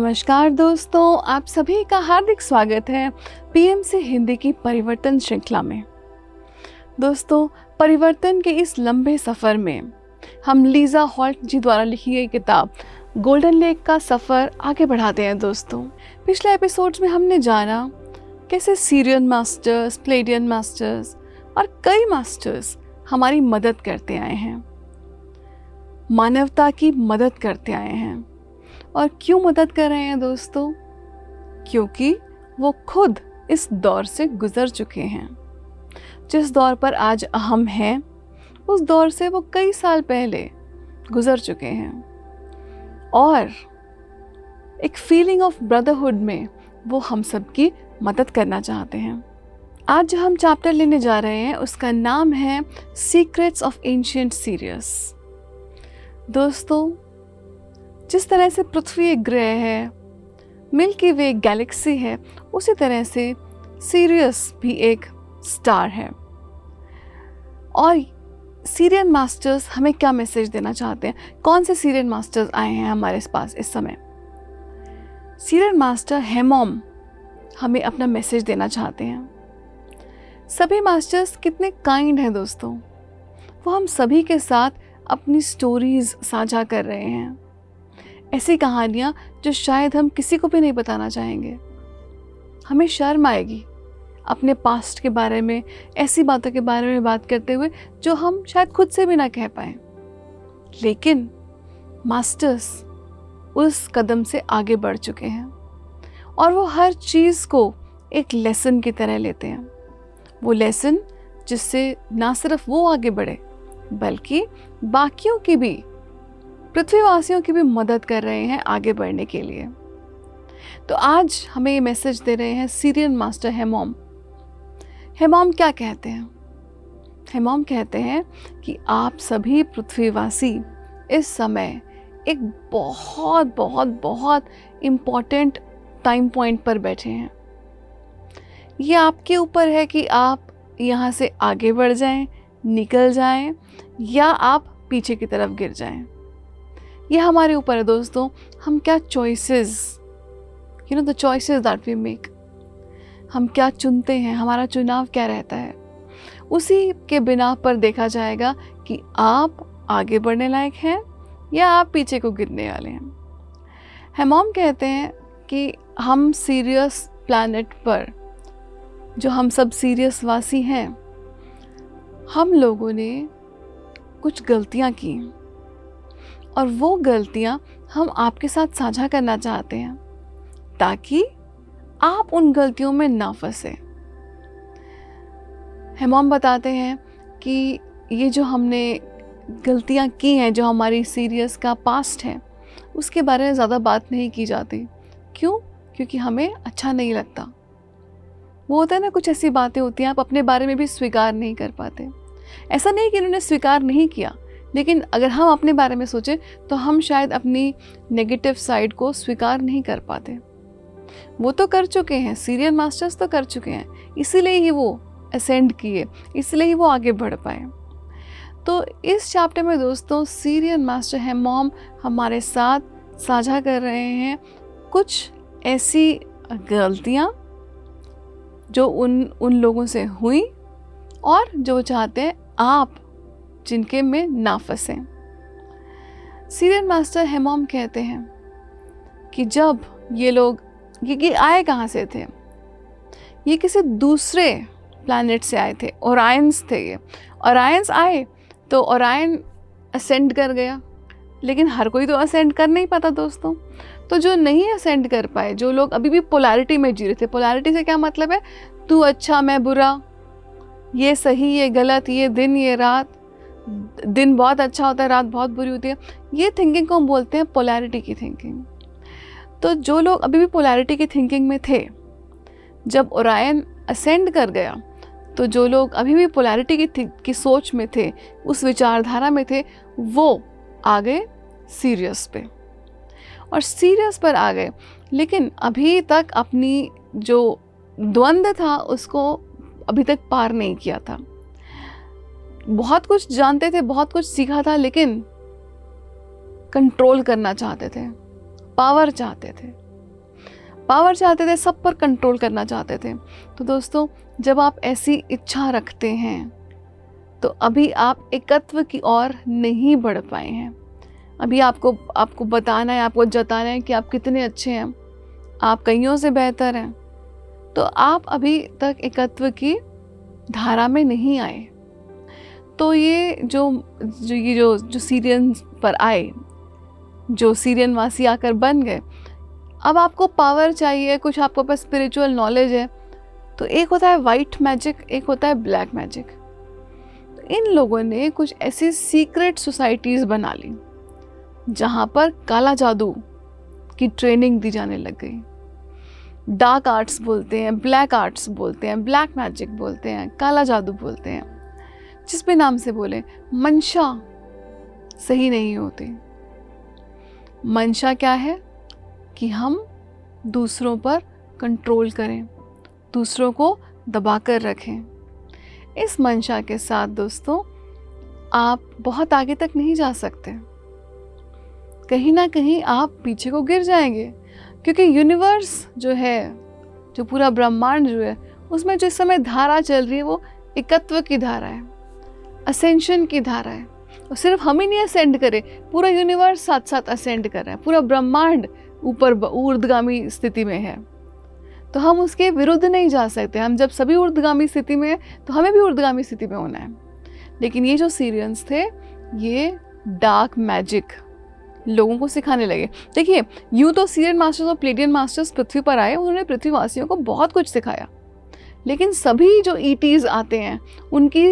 नमस्कार दोस्तों, आप सभी का हार्दिक स्वागत है पीएमसी हिंदी की परिवर्तन श्रृंखला में। दोस्तों, परिवर्तन के इस लंबे सफ़र में हम लीज़ा हॉल्ट जी द्वारा लिखी गई किताब गोल्डन लेक का सफ़र आगे बढ़ाते हैं। दोस्तों, पिछले एपिसोड्स में हमने जाना कैसे सीरियन मास्टर्स, प्लेडियन मास्टर्स और कई मास्टर्स हमारी मदद करते आए हैं, मानवता की मदद करते आए हैं। और क्यों मदद कर रहे हैं दोस्तों? क्योंकि वो खुद इस दौर से गुजर चुके हैं। जिस दौर पर आज हम हैं, उस दौर से वो कई साल पहले गुजर चुके हैं और एक फीलिंग ऑफ ब्रदरहुड में वो हम सब की मदद करना चाहते हैं। आज जो हम चैप्टर लेने जा रहे हैं उसका नाम है सीक्रेट्स ऑफ एंशिएंट सीरियस। दोस्तों, जिस तरह से पृथ्वी एक ग्रह है, मिल्की वे एक गैलेक्सी है, उसी तरह से सीरियस भी एक स्टार है। और सीरियन मास्टर्स हमें क्या मैसेज देना चाहते हैं? कौन से सीरियन मास्टर्स आए हैं हमारे पास इस समय? सीरियन मास्टर हेमॉम हमें अपना मैसेज देना चाहते हैं। सभी मास्टर्स कितने काइंड हैं दोस्तों। वो हम सभी के साथ अपनी स्टोरीज साझा कर रहे हैं, ऐसी कहानियाँ जो शायद हम किसी को भी नहीं बताना चाहेंगे। हमें शर्म आएगी अपने पास्ट के बारे में, ऐसी बातों के बारे में बात करते हुए जो हम शायद खुद से भी ना कह पाएँ। लेकिन मास्टर्स उस कदम से आगे बढ़ चुके हैं और वो हर चीज़ को एक लेसन की तरह लेते हैं। वो लेसन जिससे ना सिर्फ वो आगे बढ़े बल्कि बाकियों की भी, पृथ्वीवासियों की भी मदद कर रहे हैं आगे बढ़ने के लिए। तो आज हमें ये मैसेज दे रहे हैं सीरियन मास्टर हेमॉम। हेमॉम क्या कहते हैं? हेमॉम कहते हैं कि आप सभी पृथ्वीवासी इस समय एक बहुत बहुत बहुत इम्पॉर्टेंट टाइम पॉइंट पर बैठे हैं। ये आपके ऊपर है कि आप यहाँ से आगे बढ़ जाएं, निकल जाएं, या आप पीछे की तरफ गिर जाएं। ये हमारे ऊपर है दोस्तों। हम क्या choices, the choices that we make, हम क्या चुनते हैं, हमारा चुनाव क्या रहता है, उसी के बिना पर देखा जाएगा कि आप आगे बढ़ने लायक हैं या आप पीछे को गिरने वाले हैं। हेमॉम कहते हैं कि हम सीरियस प्लैनेट पर, जो हम सब सीरियस वासी हैं, हम लोगों ने कुछ गलतियां की और वो गलतियां हम आपके साथ साझा करना चाहते हैं ताकि आप उन गलतियों में ना फंसे। हेमॉम बताते हैं कि ये जो हमने गलतियां की हैं, जो हमारी सीरियस का पास्ट है, उसके बारे में ज़्यादा बात नहीं की जाती। क्यों? क्योंकि हमें अच्छा नहीं लगता। वो होता है ना, कुछ ऐसी बातें होती हैं आप अपने बारे में भी स्वीकार नहीं कर पाते। ऐसा नहीं कि इन्होंने स्वीकार नहीं किया, लेकिन अगर हम अपने बारे में सोचें तो हम शायद अपनी नेगेटिव साइड को स्वीकार नहीं कर पाते। वो तो कर चुके हैं, सीरियन मास्टर्स तो कर चुके हैं, इसीलिए ही वो असेंड किए, इसलिए ही वो आगे बढ़ पाए। तो इस चैप्टर में दोस्तों सीरियन मास्टर हेमॉम हमारे साथ साझा कर रहे हैं कुछ ऐसी गलतियाँ जो उन लोगों से हुई और जो चाहते हैं आप जिनके में ना फंसें। सीरियन मास्टर हेमॉम कहते हैं कि जब ये लोग, ये आए कहाँ से थे? ये किसी दूसरे प्लैनेट से आए थे, ओरायंस थे ये। ओरायंस आए तो ओरायन असेंड कर गया, लेकिन हर कोई तो असेंड कर नहीं पाता दोस्तों। तो जो नहीं असेंड कर पाए, जो लोग अभी भी पोलैरिटी में जी रहे थे, पोलैरिटी से क्या मतलब है? तू अच्छा मैं बुरा, ये सही ये गलत, ये दिन ये रात, दिन बहुत अच्छा होता है, रात बहुत बुरी होती है, ये थिंकिंग को हम बोलते हैं पोलैरिटी की थिंकिंग। तो जो लोग अभी भी पोलैरिटी की थिंकिंग में थे, जब ओरायन असेंड कर गया, तो जो लोग अभी भी पोलैरिटी की सोच में थे, उस विचारधारा में थे, वो आ गए सीरियस पे और सीरियस पर आ गए। लेकिन अभी तक अपनी जो द्वंद्व था उसको अभी तक पार नहीं किया था। बहुत कुछ जानते थे, बहुत कुछ सीखा था, लेकिन कंट्रोल करना चाहते थे, पावर चाहते थे। पावर चाहते थे, सब पर कंट्रोल करना चाहते थे। तो दोस्तों, जब आप ऐसी इच्छा रखते हैं तो अभी आप एकत्व की ओर नहीं बढ़ पाए हैं। अभी आपको बताना है, आपको जताना है कि आप कितने अच्छे हैं, आप कईयों से बेहतर हैं। तो आप अभी तक एकत्व की धारा में नहीं आए। तो ये जो सीरियन पर आए, जो सीरियन वासी आकर बन गए, अब आपको पावर चाहिए, कुछ आपके पास स्पिरिचुअल नॉलेज है। तो एक होता है वाइट मैजिक, एक होता है ब्लैक मैजिक। तो इन लोगों ने कुछ ऐसी सीक्रेट सोसाइटीज़ बना ली जहाँ पर काला जादू की ट्रेनिंग दी जाने लग गई। डार्क आर्ट्स बोलते हैं, ब्लैक आर्ट्स बोलते हैं, ब्लैक मैजिक बोलते हैं, काला जादू बोलते हैं, जिस भी नाम से बोले, मंशा सही नहीं होती। मंशा क्या है कि हम दूसरों पर कंट्रोल करें, दूसरों को दबाकर रखें। इस मंशा के साथ दोस्तों आप बहुत आगे तक नहीं जा सकते। कहीं ना कहीं आप पीछे को गिर जाएंगे, क्योंकि यूनिवर्स जो है, जो पूरा ब्रह्मांड जो है, उसमें जो इस समय धारा चल रही है वो एकत्व की धारा है, असेंशन की धारा है। और सिर्फ हम ही नहीं असेंड करे, पूरा यूनिवर्स साथ साथ असेंड कर रहा है, पूरा ब्रह्मांड ऊपर ऊर्ध्वगामी स्थिति में है। तो हम उसके विरुद्ध नहीं जा सकते। हम जब सभी ऊर्ध्वगामी स्थिति में है तो हमें भी ऊर्ध्वगामी स्थिति में होना है। लेकिन ये जो सीरियंस थे, ये डार्क मैजिक लोगों को सिखाने लगे। देखिए, यूँ तो सीरियन मास्टर्स और प्लेडियन मास्टर्स पृथ्वी पर आए, उन्होंने पृथ्वीवासियों को बहुत कुछ सिखाया, लेकिन सभी जो ईटीज़ आते हैं उनकी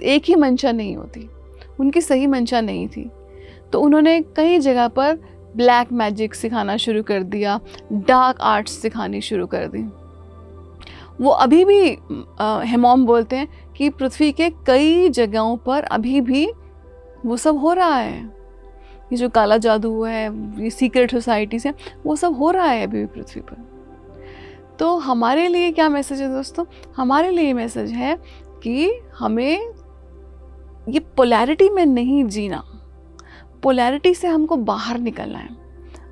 एक ही मंशा नहीं होती, उनकी सही मंशा नहीं थी। तो उन्होंने कई जगह पर ब्लैक मैजिक सिखाना शुरू कर दिया, डार्क आर्ट्स सिखानी शुरू कर दी। वो अभी भी हेमॉम बोलते हैं कि पृथ्वी के कई जगहों पर अभी भी वो सब हो रहा है। ये जो काला जादू है, ये सीक्रेट सोसाइटीज़ हैं, वो सब हो रहा है अभी भी पृथ्वी पर। तो हमारे लिए क्या मैसेज है दोस्तों? हमारे लिए मैसेज है कि हमें ये पोलैरिटी में नहीं जीना, पोलैरिटी से हमको बाहर निकलना है।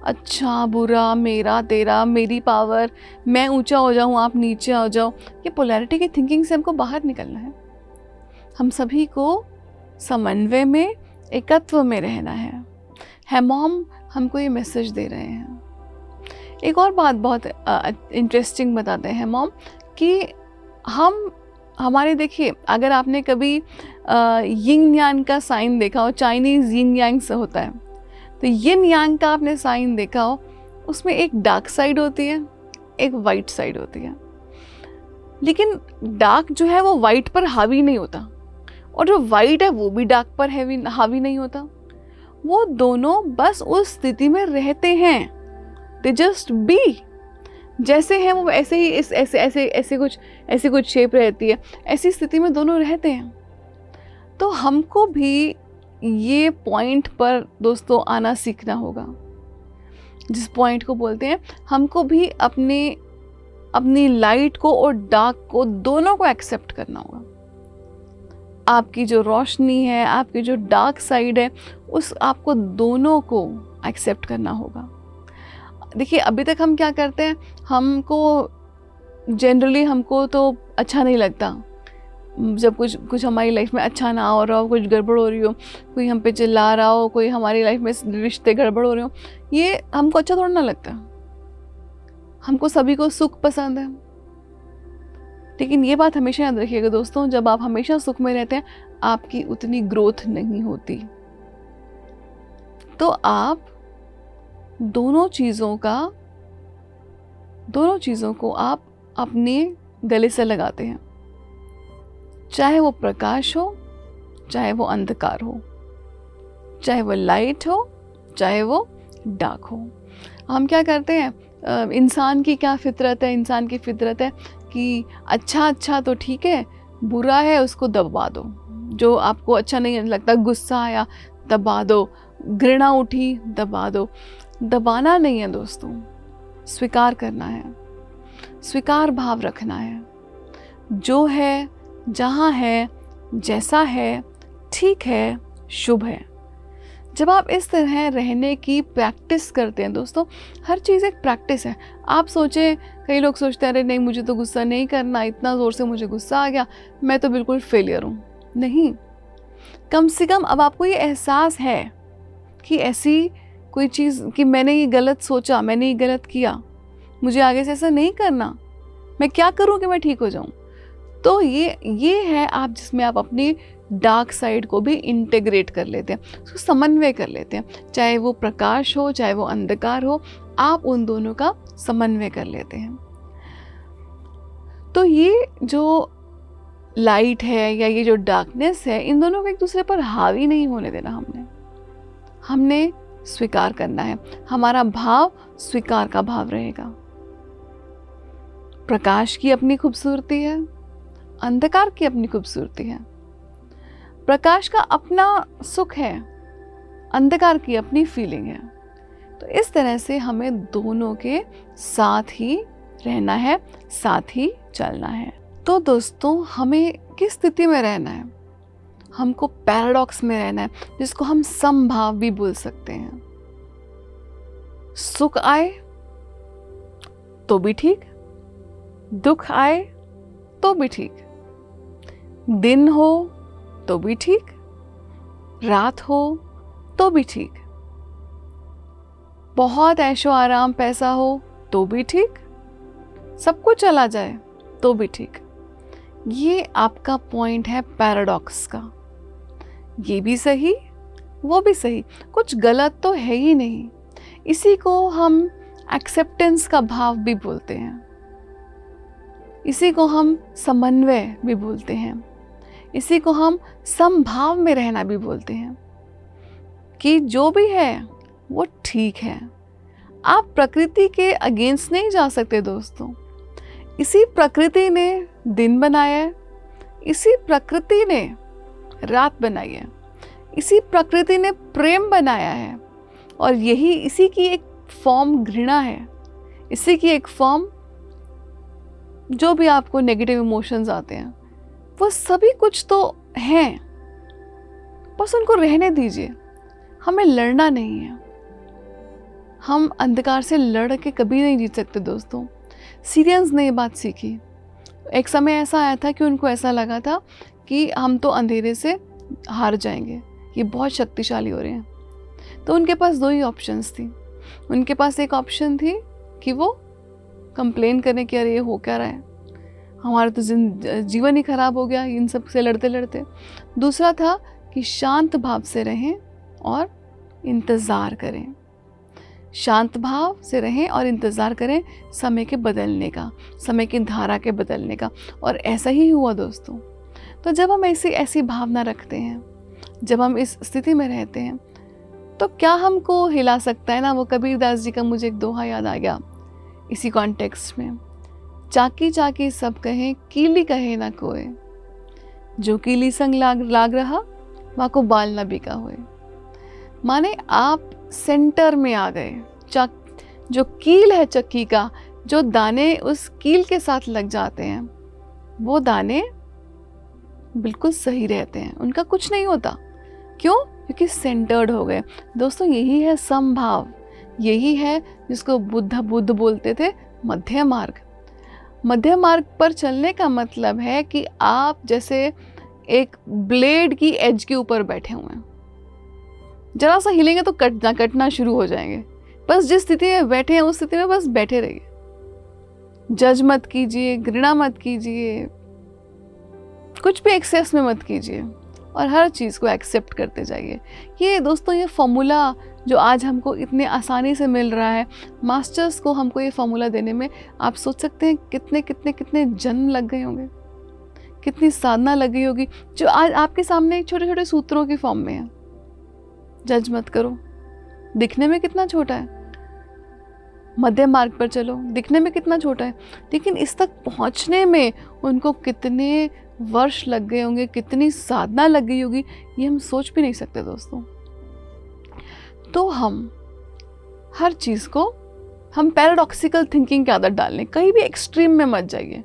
अच्छा बुरा, मेरा तेरा, मेरी पावर, मैं ऊंचा हो जाऊं आप नीचे हो जाओ, ये पोलैरिटी की थिंकिंग से हमको बाहर निकलना है। हम सभी को समन्वय में, एकत्व में रहना है। हेमॉम हमको ये मैसेज दे रहे हैं। एक और बात बहुत इंटरेस्टिंग बताते हैं हेमॉम कि हमारे देखिए, अगर आपने कभी यिंग यांग का साइन देखा हो, चाइनीज़ यिंग यांग से होता है, तो यिन यांग का आपने साइन देखा हो, उसमें एक डार्क साइड होती है, एक वाइट साइड होती है। लेकिन डार्क जो है वो वाइट पर हावी नहीं होता, और जो वाइट है वो भी डार्क पर हावी नहीं होता। वो दोनों बस उस स्थिति में रहते हैं, दे जस्ट बी। जैसे हैं वो ऐसे ही, ऐसे कुछ शेप रहती है, ऐसी स्थिति में दोनों रहते हैं। तो हमको भी ये पॉइंट पर दोस्तों आना सीखना होगा, जिस पॉइंट को बोलते हैं हमको भी अपनी लाइट को और डार्क को दोनों को एक्सेप्ट करना होगा। आपकी जो रोशनी है, आपकी जो डार्क साइड है, उस आपको दोनों को एक्सेप्ट करना होगा। देखिए, अभी तक हम क्या करते हैं, हमको तो अच्छा नहीं लगता जब कुछ हमारी लाइफ में अच्छा ना हो रहा हो, कुछ गड़बड़ हो रही हो, कोई हम पे चिल्ला रहा हो, कोई हमारी लाइफ में रिश्ते गड़बड़ हो रहे हो, ये हमको अच्छा थोड़ा ना लगता। हमको सभी को सुख पसंद है। लेकिन ये बात हमेशा याद रखिएगा दोस्तों, जब आप हमेशा सुख में रहते हैं, आपकी उतनी ग्रोथ नहीं होती। तो आप दोनों चीज़ों को आप अपने गले से लगाते हैं, चाहे वो प्रकाश हो, चाहे वो अंधकार हो, चाहे वो लाइट हो, चाहे वो डार्क हो। हम क्या करते हैं, इंसान की क्या फितरत है, इंसान की फितरत है कि अच्छा तो ठीक है, बुरा है उसको दबा दो। जो आपको अच्छा नहीं लगता, गुस्सा आया दबा दो, घृणा उठी दबा दो। दबाना नहीं है दोस्तों, स्वीकार करना है, स्वीकार भाव रखना है। जो है, जहाँ है, जैसा है, ठीक है, शुभ है। जब आप इस तरह रहने की प्रैक्टिस करते हैं दोस्तों, हर चीज़ एक प्रैक्टिस है। आप सोचें, कई लोग सोचते हैं अरे नहीं मुझे तो गुस्सा नहीं करना, इतना ज़ोर से मुझे गुस्सा आ गया, मैं तो बिल्कुल फेलियर हूँ। नहीं, कम से कम अब आपको ये एहसास है कि ऐसी कोई चीज़ कि मैंने ये गलत सोचा, मैंने ये गलत किया, मुझे आगे से ऐसा नहीं करना, मैं क्या करूँ कि मैं ठीक हो जाऊँ। तो ये है आप जिसमें आप अपनी डार्क साइड को भी इंटीग्रेट कर लेते हैं, उसको समन्वय कर लेते हैं। चाहे वो प्रकाश हो, चाहे वो अंधकार हो, आप उन दोनों का समन्वय कर लेते हैं। तो ये जो लाइट है या ये जो डार्कनेस है, इन दोनों को एक दूसरे पर हावी नहीं होने देना। हमने स्वीकार करना है। हमारा भाव स्वीकार का भाव रहेगा। प्रकाश की अपनी खूबसूरती है, अंधकार की अपनी खूबसूरती है। प्रकाश का अपना सुख है, अंधकार की अपनी फीलिंग है। तो इस तरह से हमें दोनों के साथ ही रहना है, साथ ही चलना है। तो दोस्तों, हमें किस स्थिति में रहना है? हमको पैराडॉक्स में रहना है, जिसको हम समभाव भी बोल सकते हैं। सुख आए तो भी ठीक, दुख आए तो भी ठीक, दिन हो तो भी ठीक, रात हो तो भी ठीक, बहुत ऐशो आराम पैसा हो तो भी ठीक, सब कुछ चला जाए तो भी ठीक। ये आपका पॉइंट है पैराडॉक्स का। ये भी सही, वो भी सही, कुछ गलत तो है ही नहीं। इसी को हम एक्सेप्टेंस का भाव भी बोलते हैं, इसी को हम समन्वय भी बोलते हैं, इसी को हम समभाव में रहना भी बोलते हैं कि जो भी है वो ठीक है। आप प्रकृति के अगेंस्ट नहीं जा सकते दोस्तों। इसी प्रकृति ने दिन बनाया है, इसी प्रकृति ने रात बनाई है, इसी प्रकृति ने प्रेम बनाया है, और यही इसी की एक फॉर्म घृणा है, इसी की एक फॉर्म जो भी आपको नेगेटिव इमोशंस आते हैं, वो सभी कुछ तो हैं, बस उनको रहने दीजिए। हमें लड़ना नहीं है। हम अंधकार से लड़ के कभी नहीं जीत सकते दोस्तों। सीरियस ने ये बात सीखी। एक समय ऐसा आया था कि उनको ऐसा लगा था कि हम तो अंधेरे से हार जाएंगे, ये बहुत शक्तिशाली हो रहे हैं। तो उनके पास दो ही ऑप्शंस थी। उनके पास एक ऑप्शन थी कि वो कंप्लेन करें कि अरे ये हो क्या रहा है, हमारा तो जीवन ही खराब हो गया इन सब से लड़ते लड़ते। दूसरा था कि शांत भाव से रहें और इंतज़ार करें, शांत भाव से रहें और इंतज़ार करें समय के बदलने का, समय की धारा के बदलने का। और ऐसा ही हुआ दोस्तों। तो जब हम ऐसी भावना रखते हैं, जब हम इस स्थिति में रहते हैं, तो क्या हमको हिला सकता है ना? वो कबीरदास जी का मुझे एक दोहा याद आ गया इसी कॉन्टेक्स्ट में। चाकी चाकी सब कहें, कीली कहे ना कोई, जो कीली संग लाग रहा, वहाँ को बाल न बिका हुए। माने आप सेंटर में आ गए। जो कील है चक्की का, जो दाने उस कील के साथ लग जाते हैं, वो दाने बिल्कुल सही रहते हैं, उनका कुछ नहीं होता। क्यों? क्योंकि सेंटर्ड हो गए। दोस्तों, यही है समभाव, यही है जिसको बुद्ध बोलते थे मध्य मार्ग। मध्य मार्ग पर चलने का मतलब है कि आप जैसे एक ब्लेड की एज के ऊपर बैठे हुए हैं। जरा सा हिलेंगे तो कटना शुरू हो जाएंगे। बस जिस स्थिति में बैठे हैं उस स्थिति में बस बैठे रहिए। जज मत कीजिए, घृणा मत कीजिए, कुछ भी एक्सेस में मत कीजिए, और हर चीज़ को एक्सेप्ट करते जाइए। ये दोस्तों, ये फॉर्मूला जो आज हमको इतने आसानी से मिल रहा है, मास्टर्स को हमको ये फॉर्मूला देने में आप सोच सकते हैं कितने कितने कितने जन्म लग गए होंगे, कितनी साधना लगी होगी, जो आज आपके सामने छोटे छोटे सूत्रों की फॉर्म में है। जज मत करो, दिखने में कितना छोटा है। मध्य मार्ग पर चलो, दिखने में कितना छोटा है, लेकिन इस तक पहुंचने में उनको कितने वर्ष लग गए होंगे, कितनी साधना लग गई होगी, ये हम सोच भी नहीं सकते दोस्तों। तो हम हर चीज़ को हम पैराडॉक्सिकल थिंकिंग की आदत डालने, कहीं भी एक्सट्रीम में मत जाइए,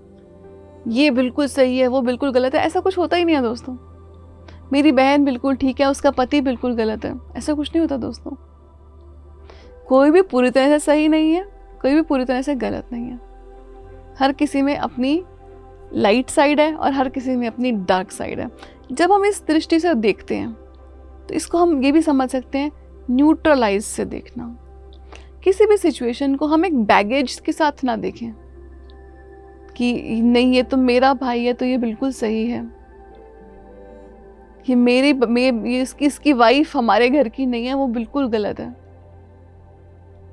ये बिल्कुल सही है वो बिल्कुल गलत है, ऐसा कुछ होता ही नहीं है दोस्तों। मेरी बहन बिल्कुल ठीक है, उसका पति बिल्कुल गलत है। ऐसा कुछ नहीं होता दोस्तों। कोई भी पूरी तरह से सही नहीं है, कोई भी पूरी तरह से गलत नहीं है। हर किसी में अपनी लाइट साइड है और हर किसी में अपनी डार्क साइड है। जब हम इस दृष्टि से देखते हैं तो इसको हम ये भी समझ सकते हैं, न्यूट्रलाइज से देखना। किसी भी सिचुएशन को हम एक बैगेज के साथ ना देखें कि नहीं ये तो मेरा भाई है तो ये बिल्कुल सही है, ये इसकी वाइफ हमारे घर की नहीं है, वो बिल्कुल गलत है।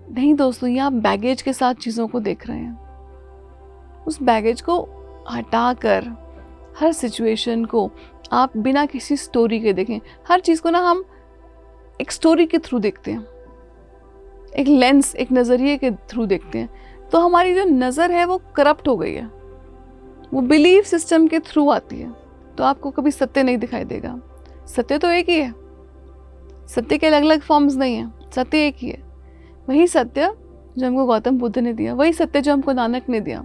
नहीं दोस्तों, ये आप बैगेज के साथ चीज़ों को देख रहे हैं। उस बैगेज को हटाकर हर सिचुएशन को आप बिना किसी स्टोरी के देखें। हर चीज़ को ना हम एक स्टोरी के थ्रू देखते हैं, एक लेंस, एक नज़रिए के थ्रू देखते हैं। तो हमारी जो नज़र है वो करप्ट हो गई है, वो बिलीफ सिस्टम के थ्रू आती है। तो आपको कभी सत्य नहीं दिखाई देगा। सत्य तो एक ही है, सत्य के अलग अलग फॉर्म्स नहीं है, सत्य एक ही है। वही सत्य जो हमको गौतम बुद्ध ने दिया, वही सत्य जो हमको नानक ने दिया,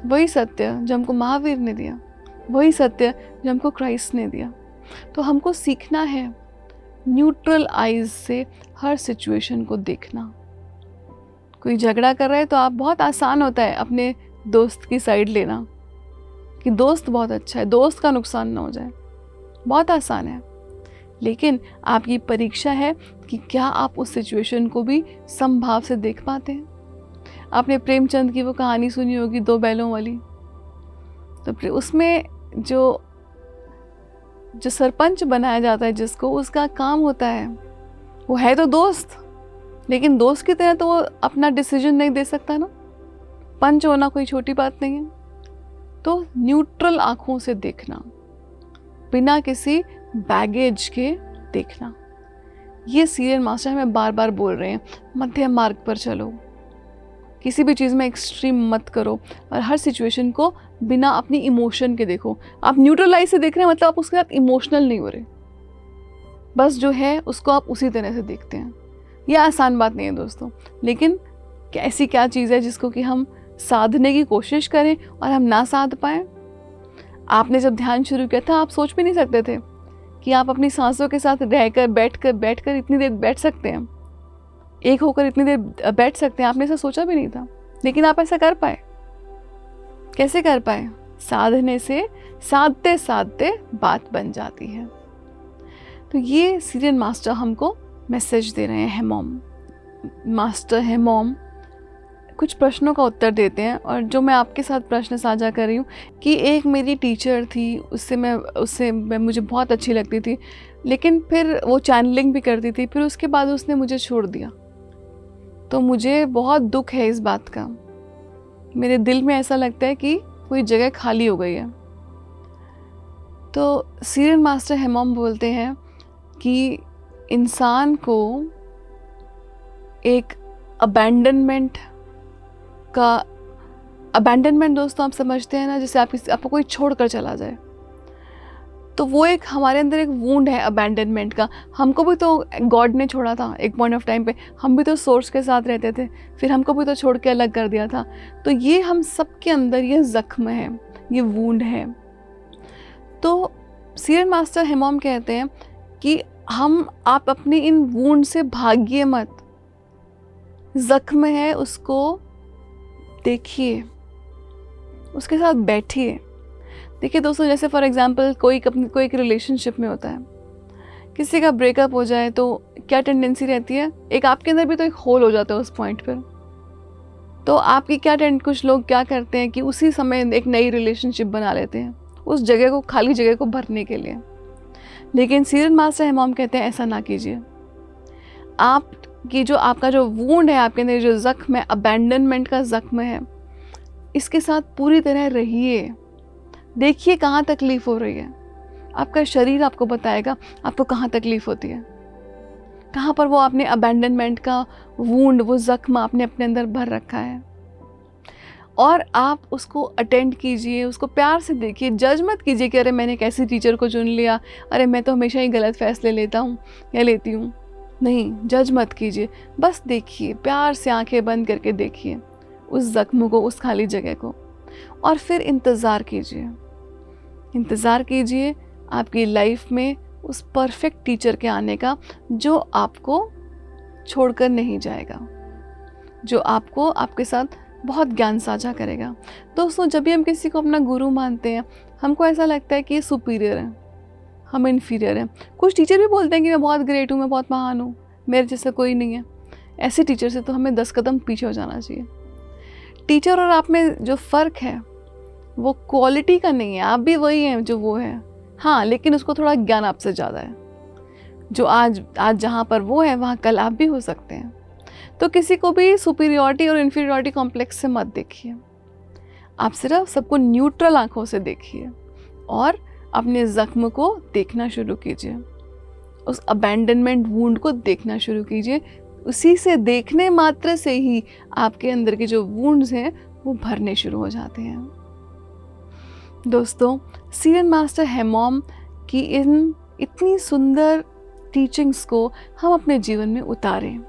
वही सत्य जो हमको महावीर ने दिया, वही सत्य जो हमको क्राइस्ट ने दिया। तो हमको सीखना है न्यूट्रल आइज से हर सिचुएशन को देखना। कोई झगड़ा कर रहा है तो आप बहुत आसान होता है अपने दोस्त की साइड लेना कि दोस्त बहुत अच्छा है, दोस्त का नुकसान ना हो जाए, बहुत आसान है। लेकिन आपकी परीक्षा है कि क्या आप उस सिचुएशन को भी समभाव से देख पाते हैं। आपने प्रेमचंद की वो कहानी सुनी होगी, दो बैलों वाली। तो उसमें जो सरपंच बनाया जाता है जिसको, उसका काम होता है, वो है तो दोस्त, लेकिन दोस्त की तरह तो वो अपना डिसीजन नहीं दे सकता ना। पंच होना कोई छोटी बात नहीं है। तो न्यूट्रल आंखों से देखना, बिना किसी बैगेज के देखना। ये सीरियल मास्टर हमें बार बार बोल रहे हैं, मध्यम मार्ग पर चलो, किसी भी चीज़ में एक्सट्रीम मत करो और हर सिचुएशन को बिना अपनी इमोशन के देखो। आप न्यूट्रलाइज से देख रहे हैं मतलब आप उसके साथ इमोशनल नहीं हो रहे, बस जो है उसको आप उसी तरह से देखते हैं। यह आसान बात नहीं है दोस्तों, लेकिन ऐसी क्या चीज़ है जिसको कि हम साधने की कोशिश करें और हम ना साध पाएँ। आपने जब ध्यान शुरू किया था आप सोच भी नहीं सकते थे कि आप अपनी सांसों के साथ रहकर बैठकर इतनी देर बैठ सकते हैं, एक होकर इतनी देर बैठ सकते हैं। आपने ऐसा सोचा भी नहीं था, लेकिन आप ऐसा कर पाए। कैसे कर पाए? साधने से, साधते साधते बात बन जाती है। तो ये सीरियल मास्टर हमको मैसेज दे रहे हैं। मॉम मास्टर है, मॉम कुछ प्रश्नों का उत्तर देते हैं। और जो मैं आपके साथ प्रश्न साझा कर रही हूँ कि एक मेरी टीचर थी, उससे मुझे बहुत अच्छी लगती थी, लेकिन फिर वो चैनलिंग भी करती थी, फिर उसके बाद उसने मुझे छोड़ दिया। तो मुझे बहुत दुख है इस बात का। मेरे दिल में ऐसा लगता है कि कोई जगह खाली हो गई है। तो सीरियल मास्टर हेमॉम बोलते हैं कि इंसान को एक अबैंडनमेंट दोस्तों आप समझते हैं ना, जैसे आपको कोई छोड़कर चला जाए, तो वो एक हमारे अंदर एक वूंड है अबैंडनमेंट का। हमको भी तो गॉड ने छोड़ा था एक पॉइंट ऑफ टाइम पे, हम भी तो सोर्स के साथ रहते थे, फिर हमको भी तो छोड़ के अलग कर दिया था। तो ये हम सबके अंदर ये जख्म है, ये वूंड है। तो सीरियल मास्टर हेमॉम कहते हैं कि आप अपने इन वूंड से भागिए मत, जख्म है उसको देखिए, उसके साथ बैठिए। देखिए दोस्तों, जैसे फॉर एग्जांपल कोई एक रिलेशनशिप में होता है, किसी का ब्रेकअप हो जाए तो क्या टेंडेंसी रहती है, एक आपके अंदर भी तो एक होल हो जाता है उस पॉइंट पर। तो आपकी कुछ लोग क्या करते हैं कि उसी समय एक नई रिलेशनशिप बना लेते हैं, उस जगह को, खाली जगह को भरने के लिए। लेकिन सीरियल मास्टर हेमॉम कहते हैं ऐसा ना कीजिए। आपका जो वूंड है, आपके अंदर जो जख्म है, अबैंडनमेंट का जख्म है, इसके साथ पूरी तरह रहिए। देखिए कहाँ तकलीफ़ हो रही है, आपका शरीर आपको बताएगा आपको कहाँ तकलीफ़ होती है, कहाँ पर वो आपने अबैंडनमेंट का वूंड, वो जख्म आपने अपने अंदर भर रखा है। और आप उसको अटेंड कीजिए, उसको प्यार से देखिए। जज मत कीजिए कि अरे मैंने कैसी टीचर को चुन लिया, अरे मैं तो हमेशा ही गलत फैसले लेता हूँ या लेती हूँ। नहीं, जज मत कीजिए, बस देखिए, प्यार से आंखें बंद करके देखिए उस जख्म को, उस खाली जगह को, और फिर इंतज़ार कीजिए। आपकी लाइफ में उस परफेक्ट टीचर के आने का जो आपको छोड़कर नहीं जाएगा, जो आपको आपके साथ बहुत ज्ञान साझा करेगा। दोस्तों, जब भी हम किसी को अपना गुरु मानते हैं, हमको ऐसा लगता है कि ये सुपीरियर है, हम इन्फीरियर हैं। कुछ टीचर भी बोलते हैं कि मैं बहुत ग्रेट हूँ, मैं बहुत महान हूँ, मेरे जैसा कोई नहीं है। ऐसे टीचर से तो हमें 10 कदम पीछे हो जाना चाहिए। टीचर और आप में जो फ़र्क है वो क्वालिटी का नहीं है, आप भी वही हैं जो वो है, हाँ, लेकिन उसको थोड़ा ज्ञान आपसे ज़्यादा है। जो आज जहाँ पर वो है वहाँ कल आप भी हो सकते हैं। तो किसी को भी सुपीरियॉरिटी और इन्फीरियॉरिटी कॉम्प्लेक्स से मत देखिए। आप सिर्फ सबको न्यूट्रल आंखों से देखिए और अपने ज़ख्म को देखना शुरू कीजिए, उस अबैंडनमेंट वूंड को देखना शुरू कीजिए। उसी से देखने मात्र से ही आपके अंदर के जो वुंड्स हैं वो भरने शुरू हो जाते हैं। दोस्तों, सीरियन मास्टर हेमॉम की इन इतनी सुंदर टीचिंग्स को हम अपने जीवन में उतारें,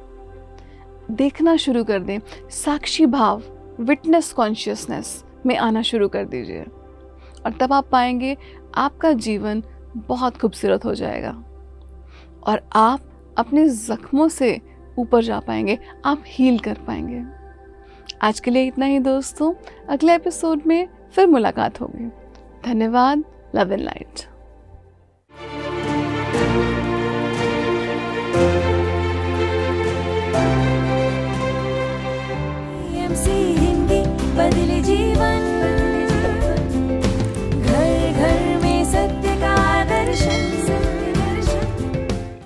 देखना शुरू कर दें, साक्षी भाव, विटनेस कॉन्शियसनेस में आना शुरू कर दीजिए और तब आप पाएंगे आपका जीवन बहुत खूबसूरत हो जाएगा और आप अपने ज़ख्मों से ऊपर जा पाएंगे, आप हील कर पाएंगे। आज के लिए इतना ही दोस्तों, अगले एपिसोड में फिर मुलाकात होगी। धन्यवाद। Love and light.